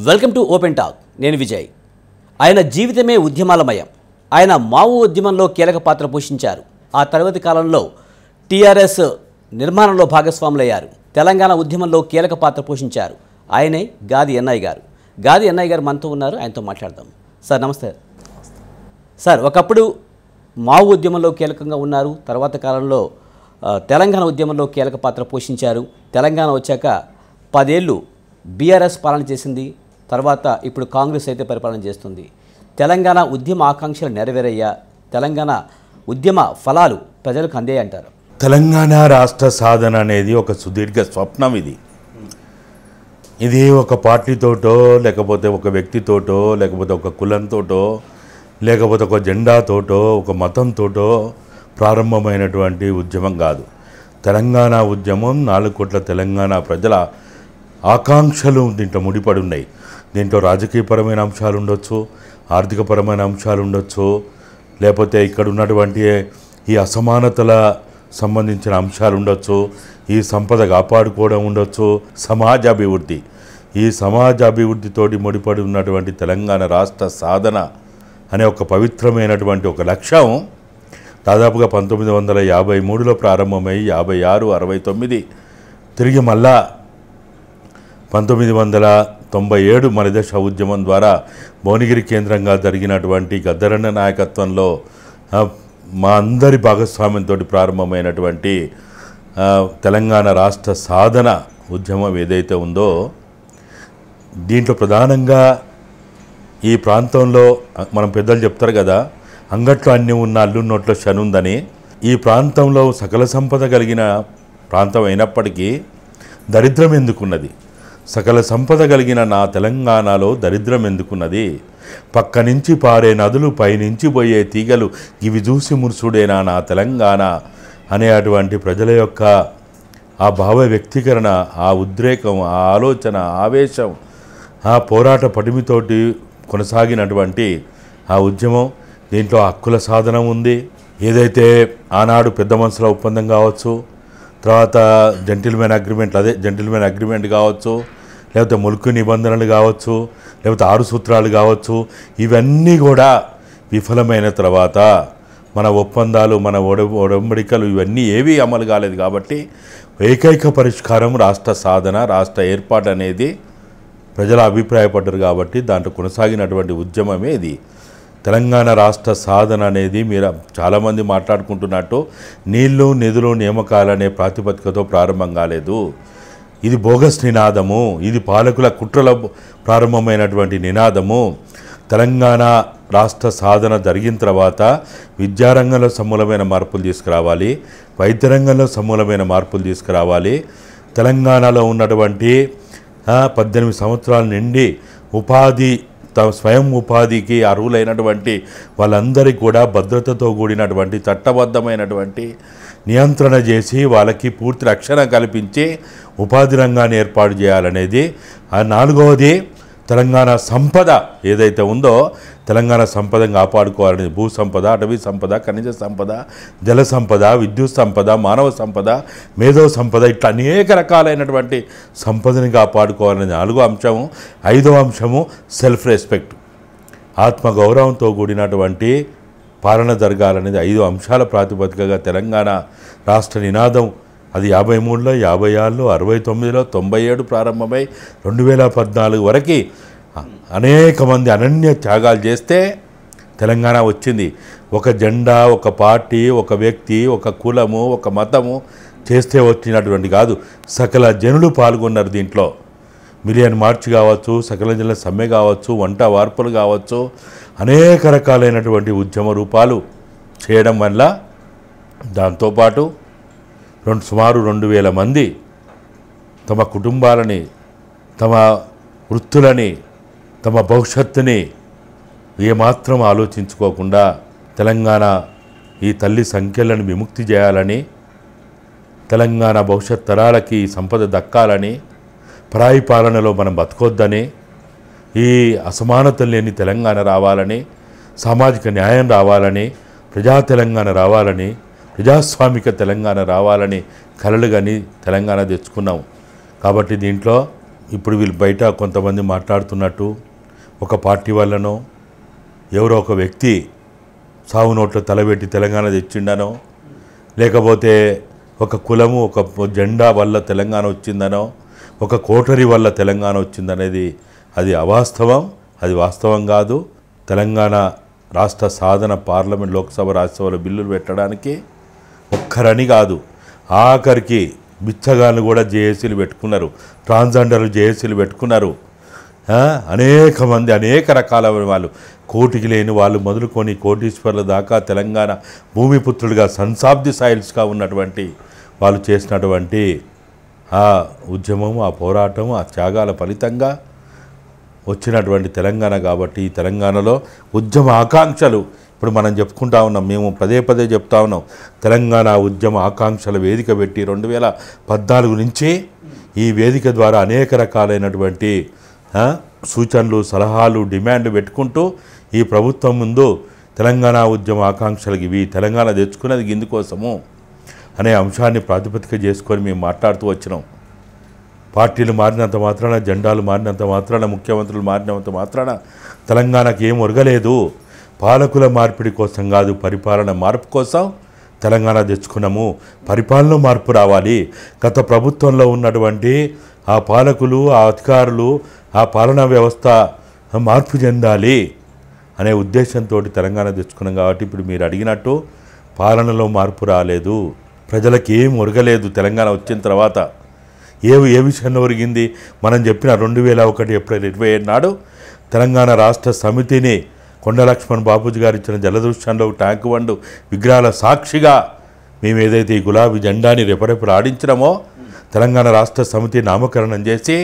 Welcome to open talk. నేను విజయ్. ఆయన జీవితమే ఉద్యమాలమయం. ఆయన మావో ఉద్యమంలో కీలక పాత్ర పోషించారు. ఆ తర్వాతి కాలంలో టీఆర్ఎస్ నిర్మాణంలో భాగస్వాములయ్యారు. తెలంగాణ ఉద్యమంలో కీలక పాత్ర పోషించారు. ఆయనే గాది ఎన్నయ్య గారు. గాది ఎన్నయ్య గారు మనతో ఉన్నారు. ఆయనతో మాట్లాడదాం. సార్ నమస్తే. సార్, ఒకప్పుడు మావో ఉద్యమంలో కీలకంగా ఉన్నారు. తర్వాత కాలంలో తెలంగాణ ఉద్యమంలో కీలక పాత్ర పోషించారు. తెలంగాణ వచ్చాక 10 ఏళ్ళు బీఆర్ఎస్ పాలన చేసింది. తర్వాత ఇప్పుడు కాంగ్రెస్ అయితే పరిపాలన చేస్తుంది. తెలంగాణ ఉద్యమ ఆకాంక్షలు నెరవేరయ్యా? తెలంగాణ ఉద్యమ ఫలాలు ప్రజలకు అందే అంటారు? తెలంగాణ రాష్ట్ర సాధన అనేది ఒక సుదీర్ఘ స్వప్నం. ఇది ఒక పార్టీతోటో, లేకపోతే ఒక వ్యక్తితోటో, లేకపోతే ఒక కులంతోటో, లేకపోతే ఒక జెండాతోటో, ఒక మతంతోటో ప్రారంభమైనటువంటి ఉద్యమం కాదు. తెలంగాణ ఉద్యమం 4 కోట్ల తెలంగాణ ప్రజల ఆకాంక్షలు దీంట్లో ముడిపడి ఉన్నాయి. దీంట్లో రాజకీయపరమైన అంశాలు ఉండొచ్చు, ఆర్థికపరమైన అంశాలు ఉండొచ్చు, లేకపోతే ఇక్కడ ఉన్నటువంటి ఈ అసమానతల సంబంధించిన అంశాలు ఉండొచ్చు, ఈ సంపద కాపాడుకోవడం ఉండొచ్చు, సమాజ అభివృద్ధి. ఈ సమాజ అభివృద్ధితోటి ముడిపడి ఉన్నటువంటి తెలంగాణ రాష్ట్ర సాధన అనే ఒక పవిత్రమైనటువంటి ఒక లక్ష్యం దాదాపుగా 1953లో ప్రారంభమై 56, 69 తిరిగి మళ్ళా 1997 మలిదశ ఉద్యమం ద్వారా భువనగిరి కేంద్రంగా జరిగినటువంటి గద్దరన్న నాయకత్వంలో మా అందరి భాగస్వామ్యంతో ప్రారంభమైనటువంటి తెలంగాణ రాష్ట్ర సాధన ఉద్యమం ఏదైతే ఉందో, దీంట్లో ప్రధానంగా ఈ ప్రాంతంలో మనం పెద్దలు చెప్తారు కదా, అంగట్లో అన్నీ ఉన్న అల్లు నోట్లో శనుందని. ఈ ప్రాంతంలో సకల సంపద కలిగిన ప్రాంతం అయినప్పటికీ దరిద్రం ఎందుకున్నది? సకల సంపద కలిగిన నా తెలంగాణలో దరిద్రం ఎందుకున్నది? పక్క నుంచి పారే నదులు, పైనుంచి పోయే తీగలు, ఇవి చూసి మురుసుడేనా నా తెలంగాణ అనే అటువంటి ప్రజల యొక్క ఆ భావ వ్యక్తీకరణ, ఆ ఉద్రేకం, ఆ ఆలోచన, ఆవేశం, ఆ పోరాట పటిమితోటి కొనసాగినటువంటి ఆ ఉద్యమం. దీంట్లో హక్కుల సాధన ఉంది. ఏదైతే ఆనాడు పెద్ద మనుషుల ఒప్పందం కావచ్చు, తర్వాత జెంటిల్మెన్ అగ్రిమెంట్ కావచ్చు, లేకపోతే ములుకు నిబంధనలు కావచ్చు, లేకపోతే 6 సూత్రాలు కావచ్చు, ఇవన్నీ కూడా విఫలమైన తర్వాత మన ఒప్పందాలు, మన ఒడంబడికలు ఇవన్నీ ఏవీ అమలు కాలేదు. కాబట్టి ఏకైక పరిష్కారం రాష్ట్ర సాధన, రాష్ట్ర ఏర్పాటు అనేది ప్రజలు అభిప్రాయపడ్డారు. కాబట్టి దాంట్లో కొనసాగినటువంటి ఉద్యమమే ఇది. తెలంగాణ రాష్ట్ర సాధన అనేది మీరు చాలామంది మాట్లాడుకుంటున్నట్టు నీళ్లు, నిధులు, నియామకాలనే ప్రాతిపదికతో ప్రారంభం కాలేదు. ఇది బోగస్ నినాదము. ఇది పాలకుల కుట్రల ప్రారంభమైనటువంటి నినాదము. తెలంగాణ రాష్ట్ర సాధన జరిగిన తర్వాత విద్యారంగంలో సమూలమైన మార్పులు తీసుకురావాలి, వైద్య రంగంలో సమూలమైన మార్పులు తీసుకురావాలి. తెలంగాణలో ఉన్నటువంటి 18 సంవత్సరాల నుండి స్వయం ఉపాధికి అర్హులైనటువంటి వాళ్ళందరికీ కూడా భద్రతతో కూడినటువంటి చట్టబద్ధమైనటువంటి నియంత్రణ చేసి వాళ్ళకి పూర్తి రక్షణ కల్పించి ఉపాధి రంగాన్ని ఏర్పాటు చేయాలనేది. 4వది తెలంగాణ సంపద ఏదైతే ఉందో, తెలంగాణ సంపదను కాపాడుకోవాలనేది. భూ సంపద, అటవీ సంపద, ఖనిజ సంపద, జల సంపద, విద్యుత్ సంపద, మానవ సంపద, మేధో సంపద, ఇట్లా అనేక రకాలైనటువంటి సంపదని కాపాడుకోవాలనేది 4వ అంశము. 5వ అంశము సెల్ఫ్ రెస్పెక్ట్, ఆత్మగౌరవంతో కూడినటువంటి పాలన జరగాలనేది 5 అంశాల ప్రాతిపదికగా తెలంగాణ రాష్ట్ర నినాదం. అది 53లో, 56లో, 69లో, 97 ప్రారంభమై 2014 వరకు అనేక మంది అనన్య త్యాగాలు చేస్తే తెలంగాణ వచ్చింది. ఒక జెండా, ఒక పార్టీ, ఒక వ్యక్తి, ఒక కులము, ఒక మతము చేస్తే వచ్చినటువంటి కాదు. సకల జనులు పాల్గొన్నారు దీంట్లో. మిలియన్ మార్చ్ కావచ్చు, సకల జనుల సమ్మె కావచ్చు, వంట వార్పులు కావచ్చు, అనేక రకాలైనటువంటి ఉద్యమ రూపాలు చేయడం వల్ల దాంతోపాటు సుమారు 2000 మంది తమ కుటుంబాలని, తమ వృత్తులని, తమ భవిష్యత్తుని ఏమాత్రం ఆలోచించుకోకుండా తెలంగాణ ఈ తల్లి సంఖ్యలను విముక్తి చేయాలని, తెలంగాణ భవిష్యత్ తరాలకి సంపద దక్కాలని, పరాయి పాలనలో మనం బతకొద్దని, ఈ అసమానతలు లేని తెలంగాణ రావాలని, సామాజిక న్యాయం రావాలని, ప్రజా తెలంగాణ రావాలని, ప్రజాస్వామిక తెలంగాణ రావాలని కలలుగని తెలంగాణ తెచ్చుకున్నాం. కాబట్టి దీంట్లో ఇప్పుడు వీళ్ళు బయట కొంతమంది మాట్లాడుతున్నట్టు ఒక పార్టీ వల్లనో ఎవరో ఒక వ్యక్తి సావు నోట్లో తలబెట్టి తెలంగాణ తెచ్చిండనో, లేకపోతే ఒక కులము ఒక జెండా వల్ల తెలంగాణ వచ్చిందనో, ఒక కోటరీ వల్ల తెలంగాణ వచ్చిందనేది అది అవాస్తవం, అది వాస్తవం కాదు. తెలంగాణ రాష్ట్ర సాధన పార్లమెంట్, లోక్సభ, రాజ్యసభలో బిల్లులు పెట్టడానికి ఒక్కరని కాదు, ఆఖరికి బిచ్చగాళ్ళు కూడా జేఏసీలు పెట్టుకున్నారు, ట్రాన్స్జెండర్లు జేఏసీలు పెట్టుకున్నారు. అనేక మంది అనేక రకాల వాళ్ళు, కోటికి లేని వాళ్ళు మొదలుకొని కోటీశ్వర్ల దాకా తెలంగాణ భూమిపుత్రులుగా సన్సాబ్ది సాయిల్స్గా ఉన్నటువంటి వాళ్ళు చేసినటువంటి ఆ ఉద్యమం, ఆ పోరాటం, ఆ త్యాగాల ఫలితంగా వచ్చినటువంటి తెలంగాణ. కాబట్టి ఈ తెలంగాణలో ఉద్యమ ఆకాంక్షలు ఇప్పుడు మనం చెప్పుకుంటా ఉన్నాం, మేము పదే పదే చెప్తా ఉన్నాం. తెలంగాణ ఉద్యమ ఆకాంక్షల వేదిక పెట్టి 2014 నుంచి ఈ వేదిక ద్వారా అనేక రకాలైనటువంటి సూచనలు, సలహాలు, డిమాండ్లు పెట్టుకుంటూ ఈ ప్రభుత్వం ముందు తెలంగాణ ఉద్యమ ఆకాంక్షలకి ఇవి, తెలంగాణ తెచ్చుకున్నది ఇందుకోసము అనే అంశాన్ని ప్రాతిపదిక చేసుకొని మేము మాట్లాడుతూ వచ్చినాం. పార్టీలు మారినంత మాత్రాన, జెండాలు మారినంత మాత్రాన, ముఖ్యమంత్రులు మారినంత మాత్రాన తెలంగాణకి ఏం ఒరగలేదు. పాలకుల మార్పిడి కోసం కాదు, పరిపాలన మార్పు కోసం తెలంగాణ తెచ్చుకున్నాము. పరిపాలన మార్పు రావాలి. గత ప్రభుత్వంలో ఉన్నటువంటి ఆ పాలకులు, ఆ అధికారులు, ఆ పాలనా వ్యవస్థ మార్పు చెందాలి అనే ఉద్దేశంతో తెలంగాణ తెచ్చుకున్నాం. కాబట్టి ఇప్పుడు మీరు అడిగినట్టు పాలనలో మార్పు రాలేదు, ప్రజలకు ఏం ఒరగలేదు. తెలంగాణ వచ్చిన తర్వాత ఏ విషయంలో ఒరిగింది? మనం చెప్పిన 2001 ఏప్రిల్ 27 నాడు తెలంగాణ రాష్ట్ర సమితిని కొండ లక్ష్మణ్ బాపూజీ గారు ఇచ్చిన జలదృశ్యంలో ట్యాంకు బండు విగ్రహాల సాక్షిగా మేము ఏదైతే ఈ గులాబీ జెండాని రెపరెపలు ఆడించినామో, తెలంగాణ రాష్ట్ర సమితి నామకరణం చేసి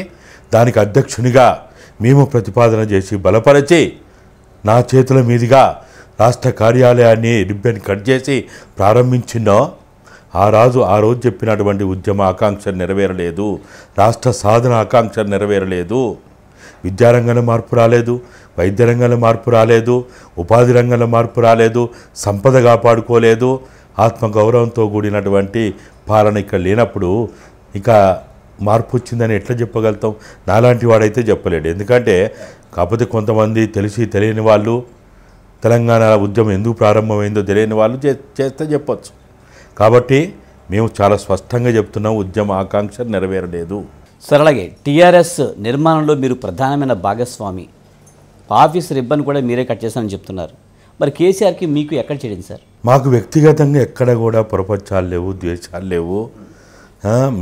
దానికి అధ్యక్షునిగా మేము ప్రతిపాదన చేసి బలపరిచి నా చేతుల మీదుగా రాష్ట్ర కార్యాలయాన్ని రిబ్బన్ కట్ చేసి ప్రారంభించినో, ఆ రోజు చెప్పినటువంటి ఉద్యమ ఆకాంక్ష నెరవేరలేదు, రాష్ట్ర సాధన ఆకాంక్ష నెరవేరలేదు. విద్యారంగంలో మార్పు రాలేదు, వైద్య రంగంలో మార్పు రాలేదు, ఉపాధి రంగంలో మార్పు రాలేదు, సంపద కాపాడుకోలేదు. ఆత్మగౌరవంతో కూడినటువంటి పాలన ఇక్కడ లేనప్పుడు ఇక మార్పు వచ్చిందని ఎట్లా చెప్పగలుగుతాం? నాలాంటి వాడైతే చెప్పలేడు. ఎందుకంటే కాకపోతే కొంతమంది తెలిసి తెలియని వాళ్ళు, తెలంగాణ ఉద్యమం ఎందుకు ప్రారంభమైందో తెలియని వాళ్ళు చేస్తే చెప్పచ్చు. కాబట్టి మేము చాలా స్పష్టంగా చెప్తున్నాం, ఉద్యమ ఆకాంక్ష నెరవేరలేదు. సార్, అలాగే టీఆర్ఎస్ నిర్మాణంలో మీరు ప్రధానమైన భాగస్వామి, ఆఫీస్ రిబ్బన్ కూడా మీరే కట్ చేశారని చెప్తున్నారు. మరి కేసీఆర్కి మీకు ఎక్కడ చేయండి సార్? మాకు వ్యక్తిగతంగా ఎక్కడ కూడా పొరపచ్చాలు లేవు, ద్వేషాలు లేవు.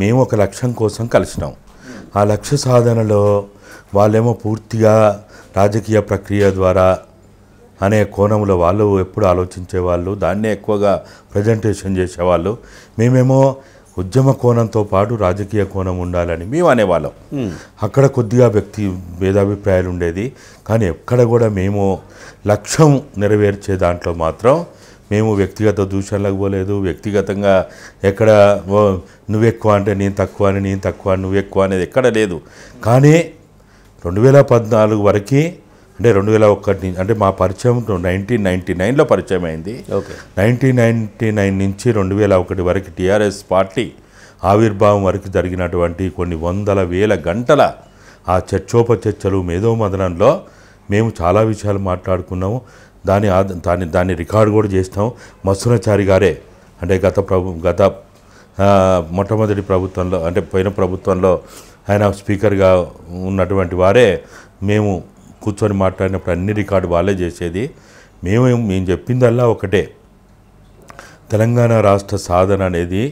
మేము ఒక లక్ష్యం కోసం కలిసినాం. ఆ లక్ష్య సాధనలో వాళ్ళేమో పూర్తిగా రాజకీయ ప్రక్రియ ద్వారా అనే కోణంలో వాళ్ళు ఎప్పుడు ఆలోచించేవాళ్ళు, దాన్నే ఎక్కువగా ప్రజెంటేషన్ చేసేవాళ్ళు. మేమేమో ఉద్యమ కోణంతో పాటు రాజకీయ కోణం ఉండాలని మేము అనేవాళ్ళం. అక్కడ కొద్దిగా వ్యక్తి భేదాభిప్రాయాలు ఉండేది, కానీ ఎక్కడ కూడా మేము లక్ష్యం నెరవేర్చే దాంట్లో మాత్రం మేము వ్యక్తిగత దూషణలకు పోలేదు. వ్యక్తిగతంగా ఎక్కడ నువ్వెక్కువ అంటే నేను తక్కువ అని, నేను తక్కువ నువ్వు ఎక్కువ అనేది ఎక్కడ లేదు. కానీ 2014 వరకు, అంటే 2001 అంటే మా పరిచయం 1999లో పరిచయం అయింది. 1999 నుంచి 2001 వరకు టీఆర్ఎస్ పార్టీ ఆవిర్భావం వరకు జరిగినటువంటి కొన్ని వందల వేల గంటల ఆ చర్చోపచర్చలు, మేధోమథనంలో మేము చాలా విషయాలు మాట్లాడుకున్నాము. దాన్ని రికార్డు కూడా చేస్తాం. మత్స్యచారి గారే, అంటే గత మొట్టమొదటి ప్రభుత్వంలో, అంటే పోయిన ప్రభుత్వంలో ఆయన స్పీకర్గా ఉన్నటువంటి వారే మేము కూర్చొని మాట్లాడినప్పుడు అన్ని రికార్డు వాళ్ళే చేసేది. మేము చెప్పిందల్లా ఒకటే, తెలంగాణ రాష్ట్ర సాధన అనేది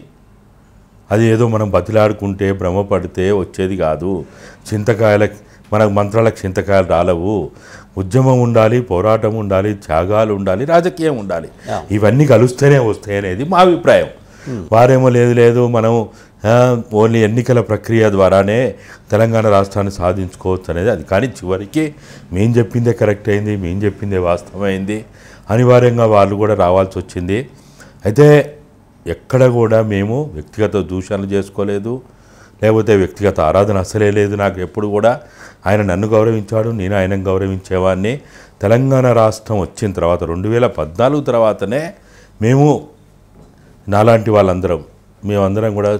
అది ఏదో మనం బతిలాడుకుంటే భ్రమపడితే వచ్చేది కాదు. మనకు మంత్రాలకు చింతకాయలు రాలవు. ఉద్యమం ఉండాలి, పోరాటం ఉండాలి, త్యాగాలు ఉండాలి, రాజకీయం ఉండాలి. ఇవన్నీ కలుస్తేనే వస్తాయి అనేది మా అభిప్రాయం. వారేమో లేదు మనం ఓన్లీ ఎన్నికల ప్రక్రియ ద్వారానే తెలంగాణ రాష్ట్రాన్ని సాధించుకోవచ్చు అనేది అది. కానీ చివరికి మేము చెప్పిందే కరెక్ట్ అయింది, మేము చెప్పిందే వాస్తవమైంది. అనివార్యంగా వాళ్ళు కూడా రావాల్సి వచ్చింది. అయితే ఎక్కడ కూడా మేము వ్యక్తిగత దూషణలు చేసుకోలేదు, లేకపోతే వ్యక్తిగత ఆరాధన అసలే లేదు. నాకు ఎప్పుడు కూడా ఆయన నన్ను గౌరవించాడు, నేను ఆయనను గౌరవించేవాడిని. తెలంగాణ రాష్ట్రం వచ్చిన తర్వాత 2014 తర్వాతనే మేము నాలాంటి వాళ్ళందరం మేమందరం కూడా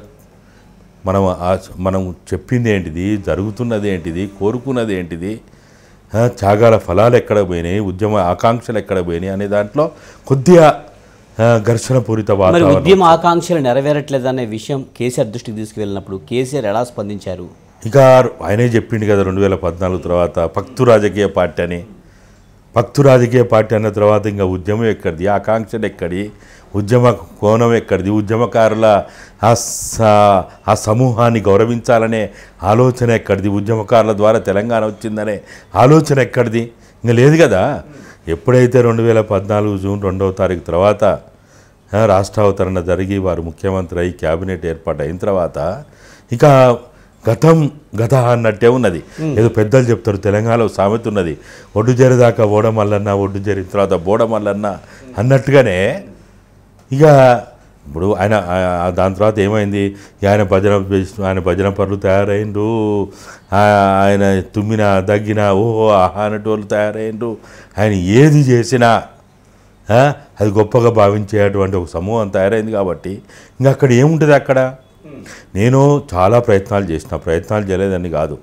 మనం చెప్పింది ఏంటిది, జరుగుతున్నది ఏంటిది, కోరుకున్నది ఏంటిది, త్యాగాల ఫలాలు ఎక్కడ పోయినాయి, ఉద్యమ ఆకాంక్షలు ఎక్కడ పోయినాయి అనే దాంట్లో కొద్దిగా ఘర్షణపూరిత మరి వాతావరణం. ఉద్యమ ఆకాంక్షలు నెరవేరట్లేదనే విషయం కేసీఆర్ దృష్టికి తీసుకువెళ్ళినప్పుడు కేసీఆర్ ఎలా స్పందించారు? ఇక ఆయనే చెప్పిండు కదా 2014 తర్వాత పక్తు రాజకీయ పార్టీ అని. పక్తు రాజకీయ పార్టీ అన్న తర్వాత ఇంకా ఉద్యమం ఎక్కడిది, ఆకాంక్షలు ఎక్కడి, ఉద్యమ కోణం ఎక్కడిది, ఉద్యమకారుల ఆ సమూహాన్ని గౌరవించాలనే ఆలోచన ఎక్కడిది, ఉద్యమకారుల ద్వారా తెలంగాణ వచ్చిందనే ఆలోచన ఎక్కడిది, ఇంకా లేదు కదా. ఎప్పుడైతే 2014 జూన్ 2వ తారీఖు తర్వాత రాష్ట్ర అవతరణ జరిగి వారు ముఖ్యమంత్రి అయి క్యాబినెట్ ఏర్పాటు అయిన తర్వాత ఇక గత అన్నట్టే ఉన్నది. ఏదో పెద్దలు చెప్తారు, తెలంగాణలో సామెత ఉన్నది, ఒడ్డు చేరేదాకా ఓడమల్లన్న, ఒడ్డు చేరిన తర్వాత బోడమల్లన్న అన్నట్టుగానే. ఇక ఇప్పుడు దాని తర్వాత ఏమైంది, ఆయన భజన పరులు తయారైండు, ఆయన తుమ్మిన దగ్గిన ఓహో ఆహా అనేటోళ్ళు తయారైండు. ఆయన ఏది చేసినా అది గొప్పగా భావించేటువంటి ఒక సమూహం తయారైంది. కాబట్టి ఇంకా అక్కడ ఏముంటుంది అక్కడ. నేను చాలా ప్రయత్నాలు చేయలేదని కాదు,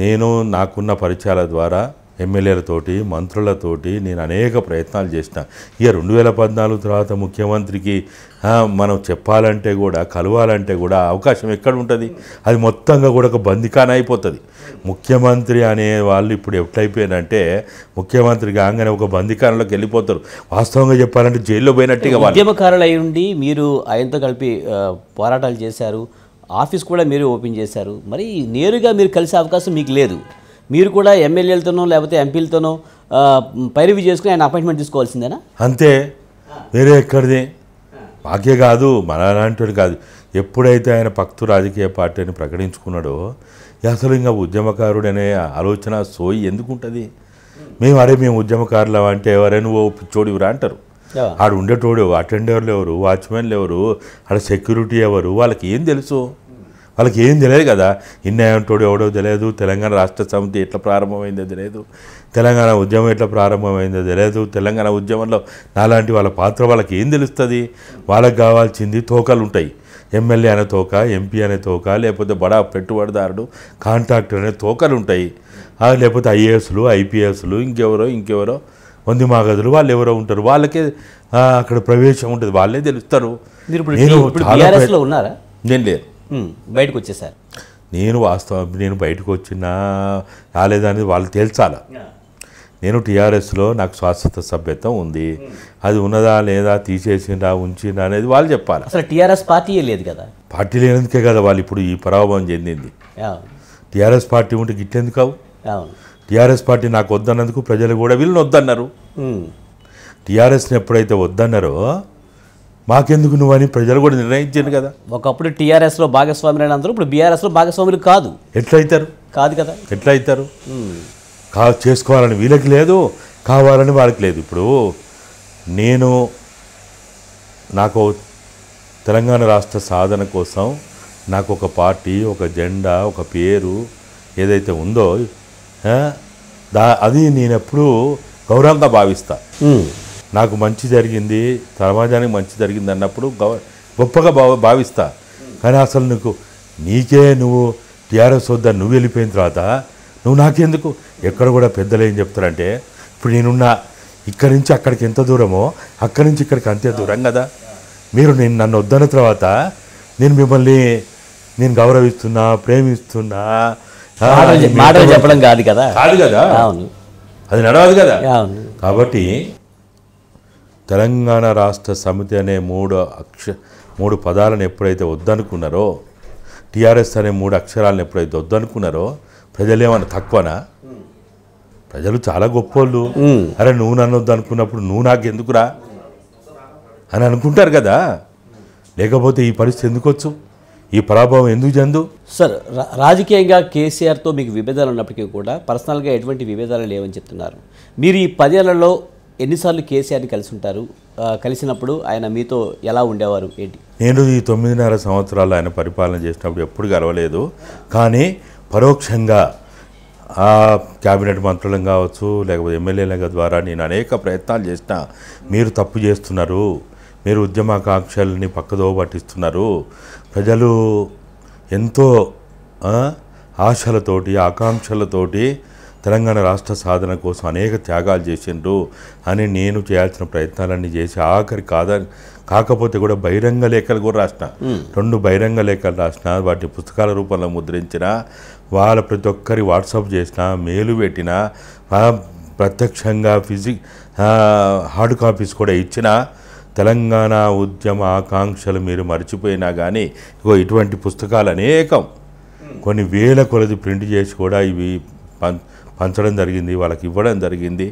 నేను నాకున్న పరిచయాల ద్వారా ఎమ్మెల్యేలతోటి మంత్రులతోటి నేను అనేక ప్రయత్నాలు చేసిన. ఇక 2014 తర్వాత ముఖ్యమంత్రికి మనం చెప్పాలంటే కూడా కలవాలంటే కూడా అవకాశం ఎక్కడ ఉంటుంది, అది మొత్తంగా కూడా ఒక బందికాన అయిపోతుంది. ముఖ్యమంత్రి అనే వాళ్ళు ఇప్పుడు ఎట్లయిపోయారంటే ముఖ్యమంత్రి కాగానే ఒక బందికానంలోకి వెళ్ళిపోతారు. వాస్తవంగా చెప్పాలంటే జైల్లో పోయినట్టుగా. ఉద్యమకారులు అయి ఉండి మీరు ఆయనతో కలిపి పోరాటాలు చేశారు, ఆఫీస్ కూడా మీరు ఓపెన్ చేశారు, మరి నేరుగా మీరు కలిసే అవకాశం మీకు లేదు. మీరు కూడా ఎమ్మెల్యేలతోనో లేకపోతే ఎంపీలతోనో పైరవి చేసుకుని ఆయన అపాయింట్మెంట్ తీసుకోవాల్సిందేనా? అంతే, వేరే ఎక్కడిది. మాకే కాదు, మన అలాంటి కాదు. ఎప్పుడైతే ఆయన పక్తు రాజకీయ పార్టీని ప్రకటించుకున్నాడో అసలు ఇంకా ఉద్యమకారుడు అనే ఆలోచన సోయి ఎందుకు ఉంటుంది. మేము ఉద్యమకారులు అంటే ఎవరైనా నువ్వు పిచ్చోడివిరా అంటారు. ఆడు ఉండేటోడు అటెండర్లు ఎవరు, వాచ్మెన్లు ఎవరు, ఆడ సెక్యూరిటీ ఎవరు, వాళ్ళకి ఏం తెలుసు? వాళ్ళకి ఏం తెలియదు కదా. ఇన్నేమంటోడు ఎవడో తెలియదు, తెలంగాణ రాష్ట్ర సమితి ఎట్లా ప్రారంభమైందో తెలియదు, తెలంగాణ ఉద్యమం ఎట్లా ప్రారంభమైందో తెలియదు, తెలంగాణ ఉద్యమంలో నాలాంటి వాళ్ళ పాత్ర వాళ్ళకి ఏం తెలుస్తుంది. వాళ్ళకి కావాల్సింది తోకలు ఉంటాయి, ఎమ్మెల్యే అనే తోక, ఎంపీ అనే తోక, లేకపోతే బడా పెట్టుబడిదారుడు కాంట్రాక్టర్ అనే తోకలు ఉంటాయి, లేకపోతే ఐఏఎస్లు ఐపీఎస్లు ఇంకెవరో వంది మాగదులు వాళ్ళు ఎవరో ఉంటారు. వాళ్ళకే అక్కడ ప్రవేశం ఉంటుంది, వాళ్ళే తెలుస్తారు. ఉన్నారా? నేను లేను, బయటకు వచ్చేసారు. నేను బయటకు వచ్చినా రాలేదనేది వాళ్ళు తేల్చాల. నేను టీఆర్ఎస్లో నాకు శాశ్వత సభ్యత్వం ఉంది, అది ఉన్నదా లేదా, తీసేసిందా ఉంచిందా అనేది వాళ్ళు చెప్పాలి. అసలు టీఆర్ఎస్ పార్టీ లేదు కదా. పార్టీ లేనందుకే కదా వాళ్ళు ఇప్పుడు ఈ పరాభవం చెందింది. టీఆర్ఎస్ పార్టీ ఉంటే గిట్టేందుకు కావు. టీఆర్ఎస్ పార్టీ నాకు వద్దన్నందుకు ప్రజలు కూడా వీళ్ళని వద్దన్నారు. టీఆర్ఎస్ని ఎప్పుడైతే వద్దన్నారో మాకెందుకు నువ్వని ప్రజలు కూడా నిర్ణయించారు కదా. ఒకప్పుడు టీఆర్ఎస్లో భాగస్వాములు అందరూ ఇప్పుడు బీఆర్ఎస్లో భాగస్వాములు కాదు. ఎట్లయితారు? కాదు కదా. ఎట్లయితారు? చేసుకోవాలని వీళ్ళకి లేదు, కావాలని వాళ్ళకి లేదు. ఇప్పుడు నాకు తెలంగాణ రాష్ట్ర సాధన కోసం నాకు ఒక పార్టీ, ఒక జెండా, ఒక పేరు ఏదైతే ఉందో అది నేను ఎప్పుడూ గౌరవంగా భావిస్తా. నాకు మంచి జరిగింది, సమాజానికి మంచి జరిగింది అన్నప్పుడు గొప్పగా భావిస్తా. కానీ అసలు నువ్వు టీఆర్ఎస్ వద్దని నువ్వు వెళ్ళిపోయిన తర్వాత నువ్వు నాకెందుకు? ఎక్కడ కూడా పెద్దలు ఏం చెప్తారంటే ఇప్పుడు నేనున్న ఇక్కడి నుంచి అక్కడికి ఎంత దూరమో అక్కడి నుంచి ఇక్కడికి అంతే దూరం కదా. నేను నన్ను వద్దన్న తర్వాత మిమ్మల్ని గౌరవిస్తున్నా, ప్రేమిస్తున్నా, మాటలు చెప్పడం కాదు కదా. అది నడవదు కదా. కాబట్టి తెలంగాణ రాష్ట్ర సమితి అనే మూడు పదాలను ఎప్పుడైతే వద్దనుకున్నారో, టీఆర్ఎస్ అనే 3 అక్షరాలను ఎప్పుడైతే వద్దనుకున్నారో ప్రజలు ఏమన్నా తక్కువనా? ప్రజలు చాలా గొప్పోళ్ళు. అరే నువ్వు నన్ను వద్దనుకున్నప్పుడు నువ్వు నాకు ఎందుకురా అని అనుకుంటారు కదా. లేకపోతే ఈ పరిస్థితి ఎందుకు వచ్చు, ఈ పరాభవం ఎందుకు చెందు? సార్, రాజకీయంగా కేసీఆర్తో మీకు విభేదాలు ఉన్నప్పటికీ కూడా పర్సనల్గా ఎటువంటి విభేదాలు లేవని చెప్తున్నారు. మీరు ఈ 10 ఏళ్లలో ఎన్నిసార్లు కేసీఆర్ని కలిసి ఉంటారు? కలిసినప్పుడు ఆయన మీతో ఎలా ఉండేవారు ఏంటి? నేను ఈ 9.5 సంవత్సరాలు ఆయన పరిపాలన చేసినప్పుడు ఎప్పుడు గెలవలేదు. కానీ పరోక్షంగా క్యాబినెట్ మంత్రులం కావచ్చు, లేకపోతే ఎమ్మెల్యేల ద్వారా నేను అనేక ప్రయత్నాలు చేసిన. మీరు తప్పు చేస్తున్నారు, మీరు ఉద్యమాకాంక్షల్ని పక్కదో పట్టిస్తున్నారు, ప్రజలు ఎంతో ఆశలతోటి ఆకాంక్షలతోటి తెలంగాణ రాష్ట్ర సాధన కోసం అనేక త్యాగాలు చేసిండ్రు అని నేను చేయాల్సిన ప్రయత్నాలన్నీ చేసి ఆఖరి కాకపోతే కూడా బహిరంగ లేఖలు కూడా రాసిన 2 బహిరంగ లేఖలు రాసిన వాటిని పుస్తకాల రూపంలో ముద్రించిన వాళ్ళ ప్రతి ఒక్కరి వాట్సాప్ చేసిన మెయిల్ పెట్టిన ప్రత్యక్షంగా హార్డ్ కాపీస్ కూడా ఇచ్చిన తెలంగాణ ఉద్యమ ఆకాంక్షలు మీరు మర్చిపోయినా కానీ ఇటువంటి పుస్తకాలు అనేకం కొన్ని వేల కొలది ప్రింట్ చేసి కూడా ఇవి పంచడం జరిగింది, వాళ్ళకి ఇవ్వడం జరిగింది.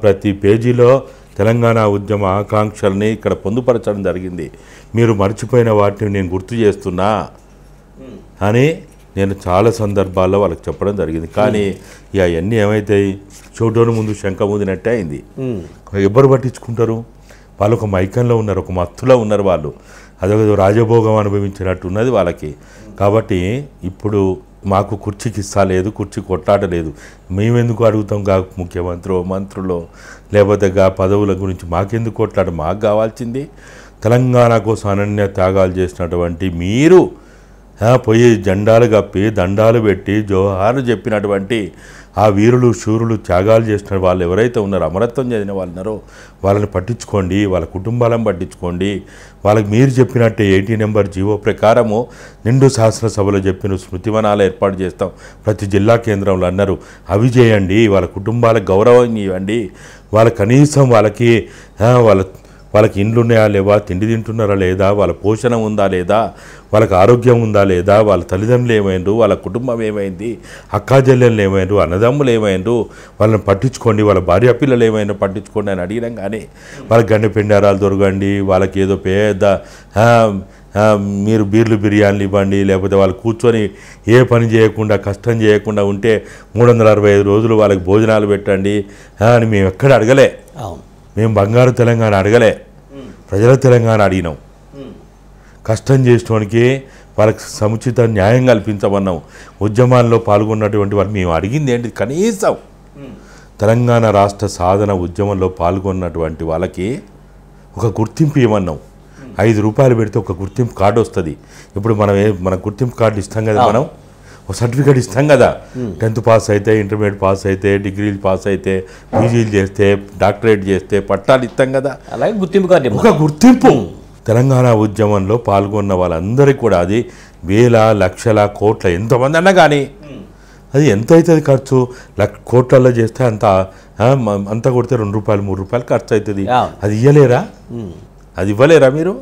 ప్రతి పేజీలో తెలంగాణ ఉద్యమ ఆకాంక్షల్ని ఇక్కడ పొందుపరచడం జరిగింది. మీరు మర్చిపోయిన వాటిని నేను గుర్తు చేస్తున్నా అని నేను చాలా సందర్భాల్లో వాళ్ళకి చెప్పడం జరిగింది. కానీ ఇక అవన్నీ ఏమవుతాయి, చూడడం ముందు శంఖ ముదినట్టే అయింది. ఎవరు పట్టించుకుంటారు? వాళ్ళు ఒక మైకంలో ఉన్నారు, ఒక మత్తులో ఉన్నారు. వాళ్ళు అదొక రాజభోగం అనుభవించినట్టు ఉన్నది వాళ్ళకి. కాబట్టి ఇప్పుడు మాకు కుర్చీకి ఇస్తాలేదు, కుర్చీ కొట్లాడలేదు. మేమెందుకు అడుగుతాం మంత్రులు లేకపోతే పదవుల గురించి మాకెందుకు కొట్లాడ? మాకు కావాల్సింది తెలంగాణ కోసం అనన్య త్యాగాలు చేసినటువంటి మీరు పోయి జెండాలు కప్పి దండాలు పెట్టి జోహార్లు చెప్పినటువంటి ఆ వీరులు శూరులు త్యాగాలు చేసిన వాళ్ళు ఎవరైతే ఉన్నారో, అమరత్వం చెందిన వాళ్ళు ఉన్నారో వాళ్ళని పట్టించుకోండి, వాళ్ళ కుటుంబాలను పట్టించుకోండి. వాళ్ళకి మీరు చెప్పినట్టే 80 నెంబర్ జీవో ప్రకారము నిండు శాసనసభలో చెప్పిన స్మృతివనాలు ఏర్పాటు చేస్తాం ప్రతి జిల్లా కేంద్రంలో అన్నారు. అవి చేయండి. వాళ్ళ కుటుంబాలకు గౌరవం ఇవ్వండి. వాళ్ళ కనీసం వాళ్ళకి ఇండ్లు ఉన్నాయా లేవా, తిండి తింటున్నారా లేదా, వాళ్ళ పోషణ ఉందా లేదా, వాళ్ళకి ఆరోగ్యం ఉందా లేదా, వాళ్ళ తల్లిదండ్రులు ఏమైండ్రు, వాళ్ళ కుటుంబం ఏమైంది, అక్కా చెల్లెళ్ళు ఏమైండ్రు, అన్నదమ్ములు ఏమైండ్రు, వాళ్ళని పట్టించుకోండి. వాళ్ళ భార్య పిల్లలు ఏమైనా పట్టించుకోండి అని అడిగినాం. కానీ వాళ్ళకి గండి పిండారాలు దొరకండి, వాళ్ళకి ఏదో పెద్ద మీరు బీర్లు బిర్యానీలు ఇవ్వండి, లేకపోతే వాళ్ళు కూర్చొని ఏ పని చేయకుండా కష్టం చేయకుండా ఉంటే 365 రోజులు వాళ్ళకి భోజనాలు పెట్టండి అని మేము ఎక్కడ అడగలే. మేము బంగారు తెలంగాణ అడగలే, ప్రజల తెలంగాణ అడిగినాం. కష్టం చేసేవానికి వాళ్ళకి సముచిత న్యాయం కల్పించమన్నాం. ఉద్యమాల్లో పాల్గొన్నటువంటి వాళ్ళు మేము అడిగింది ఏంటి, కనీసం తెలంగాణ రాష్ట్ర సాధన ఉద్యమంలో పాల్గొన్నటువంటి వాళ్ళకి ఒక గుర్తింపు ఇవ్వమన్నాం. 5 రూపాయలు పెడితే ఒక గుర్తింపు కార్డు వస్తుంది. ఇప్పుడు మన గుర్తింపు కార్డు ఇస్తాం కదా, మనం ఒక సర్టిఫికేట్ ఇస్తాం కదా. 10th పాస్ అయితే, ఇంటర్మీడియట్ పాస్ అయితే, డిగ్రీలు పాస్ అయితే, పీజీలు చేస్తే, డాక్టరేట్ చేస్తే పట్టాలు ఇస్తాం కదా. అలాగే గుర్తింపు కార్డు, ఒక గుర్తింపు. తెలంగాణ ఉద్యమంలో పాల్గొన్న వాళ్ళందరికీ కూడా అది వేల లక్షల కోట్ల ఎంతమంది అన్నా కానీ అది ఎంత అవుతుంది ఖర్చు? కోట్లలో చేస్తే అంత కొడితే 2 రూపాయలు 3 రూపాయలు ఖర్చు అవుతుంది. అది ఇవ్వలేరా? అది ఇవ్వలేరా మీరు?